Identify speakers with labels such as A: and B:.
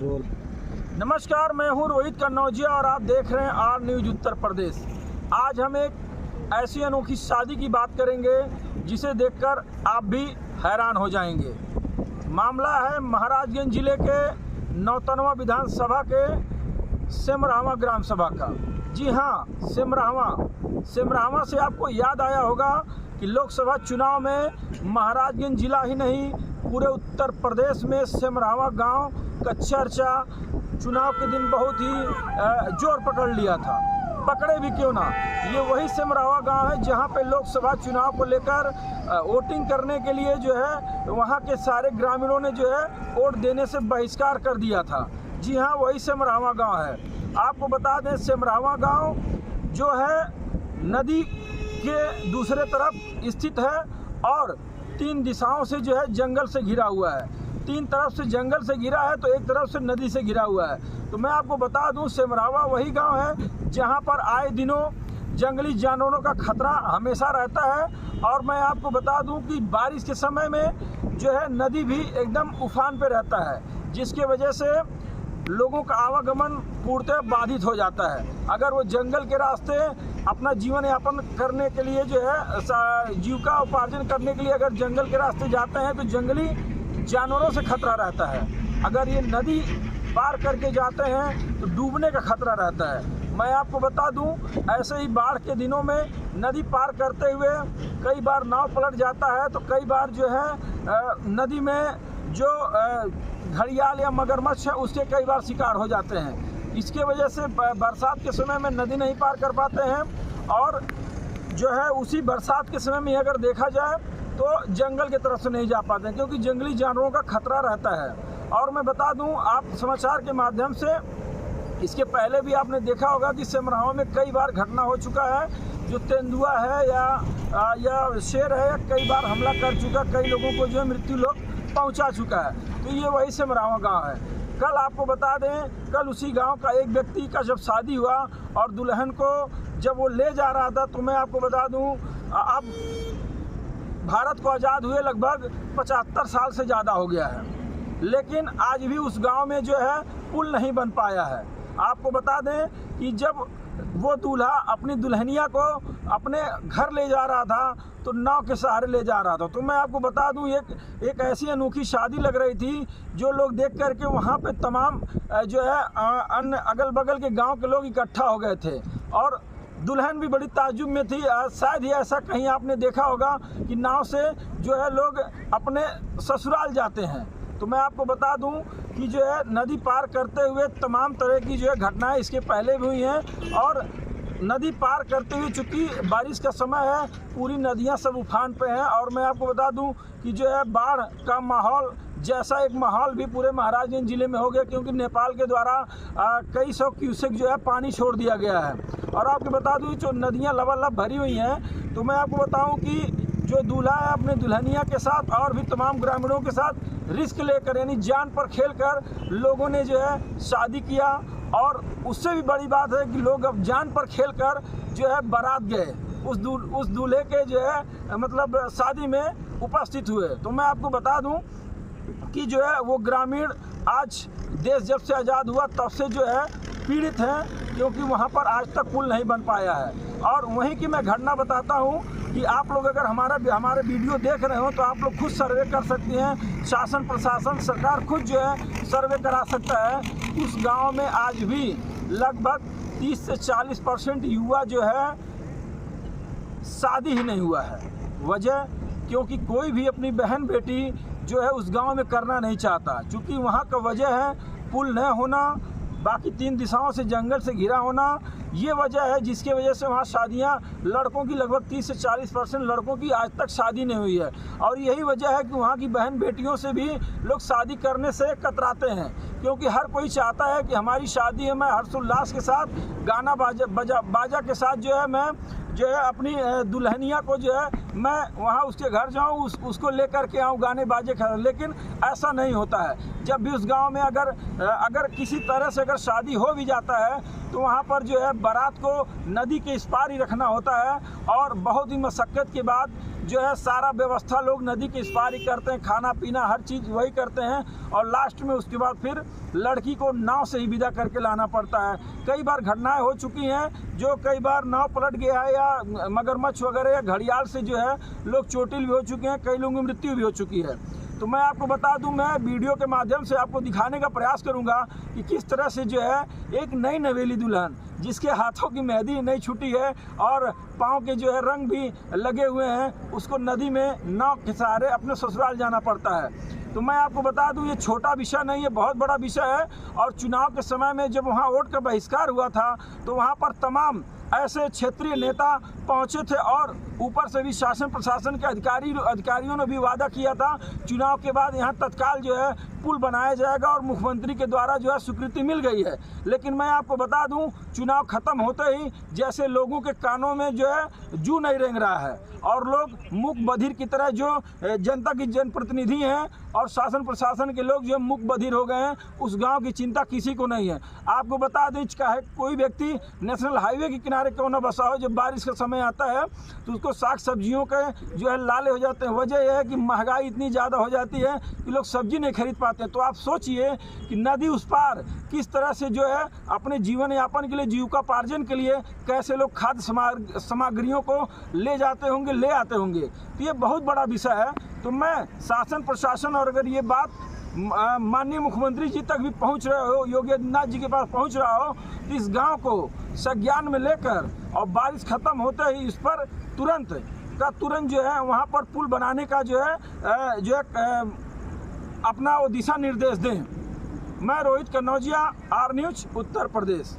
A: Role.
B: नमस्कार, मैं हूं रोहित कन्नौजिया और आप देख रहे हैं आर न्यूज़ उत्तर प्रदेश। आज हम एक ऐसी अनोखी शादी की बात करेंगे जिसे देखकर आप भी हैरान हो जाएंगे। मामला है महाराजगंज जिले के नौतनवा विधानसभा के सिमराहवा ग्राम सभा का। जी हाँ, सिमराहवा से आपको याद आया होगा कि लोकसभा चुनाव में महाराजगंज जिला ही नहीं पूरे उत्तर प्रदेश में सिमराहवा गांव का चर्चा चुनाव के दिन बहुत ही जोर पकड़ लिया था। पकड़े भी क्यों ना, ये वही सिमराहवा गांव है जहां पे लोकसभा चुनाव को लेकर वोटिंग करने के लिए जो है वहां के सारे ग्रामीणों ने जो है वोट देने से बहिष्कार कर दिया था। जी हाँ, वही सिमराहवा गांव है। आपको बता दें, सिमराहवा गांव जो है नदी के दूसरे तरफ स्थित है और 3 दिशाओं से जो है जंगल से घिरा हुआ है। 3 तरफ से जंगल से घिरा है तो एक तरफ से नदी से घिरा हुआ है। तो मैं आपको बता दूं, सिमराहवा वही गांव है जहां पर आए दिनों जंगली जानवरों का खतरा हमेशा रहता है। और मैं आपको बता दूं कि बारिश के समय में जो है नदी भी एकदम उफान पे रहता है, जिसके वजह से लोगों का आवागमन पूर्णतः बाधित हो जाता है। अगर वो जंगल के रास्ते अपना जीवन यापन करने के लिए जो है जीविका उपार्जन करने के लिए अगर जंगल के रास्ते जाते हैं तो जंगली जानवरों से खतरा रहता है। अगर ये नदी पार करके जाते हैं तो डूबने का खतरा रहता है। मैं आपको बता दूं, ऐसे ही बाढ़ के दिनों में नदी पार करते हुए कई बार नाव पलट जाता है, तो कई बार जो है नदी में जो घड़ियाल या मगरमच्छ है उसके कई बार शिकार हो जाते हैं। इसके वजह से बरसात के समय में नदी नहीं पार कर पाते हैं और जो है उसी बरसात के समय में अगर देखा जाए तो जंगल की तरफ से नहीं जा पाते हैं, क्योंकि जंगली जानवरों का खतरा रहता है। और मैं बता दूं, आप समाचार के माध्यम से इसके पहले भी आपने देखा होगा कि सिमराहवा में कई बार घटना हो चुका है, जो तेंदुआ है या शेर है, या कई बार हमला कर चुका, कई लोगों को जो है मृत्यु लोग पहुंचा चुका है। तो ये वही सिमराहवा गांव है। कल आपको बता दें, कल उसी गांव का एक व्यक्ति का जब शादी हुआ और दुल्हन को जब वो ले जा रहा था, तो मैं आपको बता दूं, अब भारत को आज़ाद हुए लगभग 75 साल से ज़्यादा हो गया है, लेकिन आज भी उस गांव में जो है पुल नहीं बन पाया है। आपको बता दें कि जब वो दूल्हा अपनी दुल्हनिया को अपने घर ले जा रहा था तो नाव के सहारे ले जा रहा था। तो मैं आपको बता दूं, एक ऐसी अनोखी शादी लग रही थी जो लोग देख करके वहाँ पे तमाम जो है अन्य अगल बगल के गांव के लोग इकट्ठा हो गए थे और दुल्हन भी बड़ी ताज्जुब में थी। शायद ही ऐसा कहीं आपने देखा होगा कि नाव से जो है लोग अपने ससुराल जाते हैं। तो मैं आपको बता दूं कि जो है नदी पार करते हुए तमाम तरह की जो है घटनाएं इसके पहले भी हुई हैं। और नदी पार करते हुए चूँकि बारिश का समय है, पूरी नदियां सब उफान पे हैं। और मैं आपको बता दूं कि जो है बाढ़ का माहौल जैसा एक माहौल भी पूरे महाराजगंज जिले में हो गया, क्योंकि नेपाल के द्वारा कई सौ क्यूसेक जो है पानी छोड़ दिया गया है। और आपको बता दूं, जो नदियाँ लबालब भरी हुई हैं। तो मैं आपको बताऊँ कि जो दूल्हा है अपने दुल्हनिया के साथ और भी तमाम ग्रामीणों के साथ रिस्क लेकर, यानी जान पर खेलकर लोगों ने जो है शादी किया। और उससे भी बड़ी बात है कि लोग अब जान पर खेलकर जो है बारात गए, उस दूल्हे के जो है मतलब शादी में उपस्थित हुए। तो मैं आपको बता दूं कि जो है वो ग्रामीण आज देश जब से आज़ाद हुआ तब से जो है पीड़ित हैं, क्योंकि वहाँ पर आज तक पुल नहीं बन पाया है। और वहीं की मैं घटना बताता हूँ कि आप लोग अगर हमारे वीडियो देख रहे हो तो आप लोग खुद सर्वे कर सकती हैं। शासन प्रशासन सरकार खुद जो है सर्वे करा सकता है। उस गांव में आज भी लगभग 30 से 40% युवा जो है शादी ही नहीं हुआ है। वजह क्योंकि कोई भी अपनी बहन बेटी जो है उस गांव में करना नहीं चाहता, क्योंकि वहाँ का वजह है पुल न होना, बाकी 3 दिशाओं से जंगल से घिरा होना। ये वजह है जिसकी वजह से वहाँ शादियाँ लड़कों की लगभग 30 से 40% लड़कों की आज तक शादी नहीं हुई है। और यही वजह है कि वहाँ की बहन बेटियों से भी लोग शादी करने से कतराते हैं, क्योंकि हर कोई चाहता है कि हमारी शादी है, मैं हर्षोल्लास के साथ गाना बाजा के साथ जो है मैं जो है अपनी दुल्हनिया को जो है मैं वहाँ उसके घर जाऊँ, उसको लेकर के आऊँ गाने बाजे खा। लेकिन ऐसा नहीं होता है। जब भी उस गांव में अगर किसी तरह से अगर शादी हो भी जाता है तो वहाँ पर जो है बारात को नदी के इस पार ही रखना होता है और बहुत ही मशक्क़त के बाद जो है सारा व्यवस्था लोग नदी के इस पार ही करते हैं, खाना पीना हर चीज़ वही करते हैं और लास्ट में उसके बाद फिर लड़की को नाव से ही विदा करके लाना पड़ता है। कई बार घटनाएं हो चुकी हैं जो कई बार नाव पलट गया है या मगरमच्छ वगैरह या घड़ियाल से जो है लोग चोटिल भी हो चुके हैं, कई लोगों की मृत्यु भी हो चुकी है। तो मैं आपको बता दूं, मैं वीडियो के माध्यम से आपको दिखाने का प्रयास करूंगा कि किस तरह से जो है एक नई नवेली दुल्हन जिसके हाथों की मेहंदी नहीं छूटी है और पाँव के जो है रंग भी लगे हुए हैं, उसको नदी में नाव के सहारे अपने ससुराल जाना पड़ता है। तो मैं आपको बता दूं, ये छोटा विषय नहीं है, बहुत बड़ा विषय है। और चुनाव के समय में जब वहाँ वोट का बहिष्कार हुआ था तो वहाँ पर तमाम ऐसे क्षेत्रीय नेता पहुंचे थे और ऊपर से भी शासन प्रशासन के अधिकारियों ने भी वादा किया था चुनाव के बाद यहाँ तत्काल जो है पुल बनाया जाएगा और मुख्यमंत्री के द्वारा जो है स्वीकृति मिल गई है। लेकिन मैं आपको बता दूं, चुनाव खत्म होते ही जैसे लोगों के कानों में जो है जू नहीं रेंग रहा है और लोग मूक बधिर की तरह जो जनता की जनप्रतिनिधि हैं और शासन प्रशासन के लोग जो मूक बधिर हो गए हैं, उस गांव की चिंता किसी को नहीं है। आपको बता दें, चाहे कोई व्यक्ति नेशनल हाईवे के किनारे क्यों न बसा हो, जब बारिश का समय आता है तो उसको साग सब्जियों के जो है लाले हो जाते हैं। वजह यह है कि महंगाई इतनी ज़्यादा हो जाती है कि लोग सब्जी नहीं खरीद पाते। तो आप सोचिए कि नदी उस पार किस तरह से जो है अपने जीवन यापन के लिए, जीविकोपार्जन के लिए कैसे लोग खाद्य सामग्रियों को ले जाते होंगे, ले आते होंगे। तो ये बहुत बड़ा विषय है। तो मैं शासन प्रशासन और अगर ये बात माननीय मुख्यमंत्री जी तक भी पहुंच रहे हो, योगी आदित्यनाथ जी के पास पहुंच रहा हो, तो इस गांव को संज्ञान में लेकर और बारिश खत्म होते ही इस पर तुरंत जो है वहां पर पुल बनाने का जो है अपना वो दिशा निर्देश दें। मैं रोहित कन्नौजिया, आर न्यूज, उत्तर प्रदेश।